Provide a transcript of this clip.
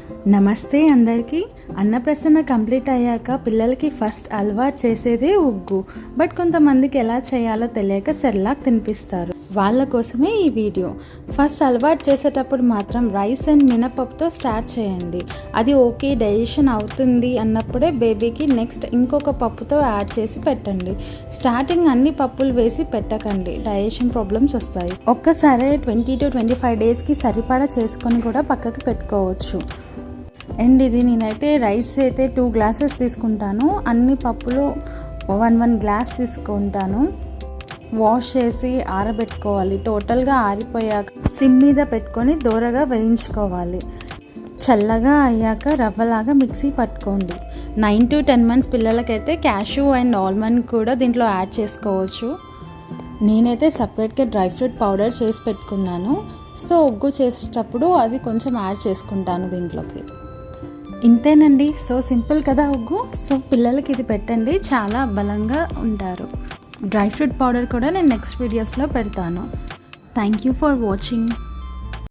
నమస్తే అందరికీ. అన్నప్రసన్న కంప్లీట్ అయ్యాక పిల్లలకి ఫస్ట్ అలవాటు చేసేదే ఉగ్గు. బట్ కొంతమందికి ఎలా చేయాలో తెలియక సెర్లాక్ తినిపిస్తారు. వాళ్ళ కోసమే ఈ వీడియో. ఫస్ట్ అలవాటు చేసేటప్పుడు మాత్రం రైస్ అండ్ మినపప్పుతో స్టార్ట్ చేయండి. అది ఓకే డైజెషన్ అవుతుంది అన్నప్పుడే బేబీకి నెక్స్ట్ ఇంకొక పప్పుతో యాడ్ చేసి పెట్టండి. స్టార్టింగ్ అన్ని పప్పులు వేసి పెట్టకండి, డైజెషన్ ప్రాబ్లమ్స్ వస్తాయి. ఒక్కసారి 20 to 25 డేస్కి సరిపడా చేసుకొని కూడా పక్కకి పెట్టుకోవచ్చు. అండ్ ఇది నేనైతే రైస్ అయితే 2 గ్లాసెస్ తీసుకుంటాను. అన్ని పప్పులు 1 గ్లాస్ తీసుకుంటాను. వాష్ చేసి ఆరబెట్టుకోవాలి. టోటల్గా ఆరిపోయాక సిమ్ మీద పెట్టుకొని దోరగా వేయించుకోవాలి. చల్లగా అయ్యాక రవ్వలాగా మిక్సీ పట్టుకోండి. 9 to 10 months పిల్లలకైతే క్యాషూ అండ్ ఆల్మండ్ కూడా దీంట్లో యాడ్ చేసుకోవచ్చు. నేనైతే సపరేట్గా డ్రై ఫ్రూట్ పౌడర్ చేసి పెట్టుకున్నాను. సో ఉగ్గు చేసేటప్పుడు అది కొంచెం యాడ్ చేసుకుంటాను దీంట్లోకి. ఇంతేనండి. సో సింపుల్ కదా ఉగ్గు. సో పిల్లలకి ఇది పెట్టండి, చాలా బలంగా ఉంటారు. డ్రై ఫ్రూట్ పౌడర్ కూడా నేను నెక్స్ట్ వీడియోస్లో పెడతాను. Thank you for watching.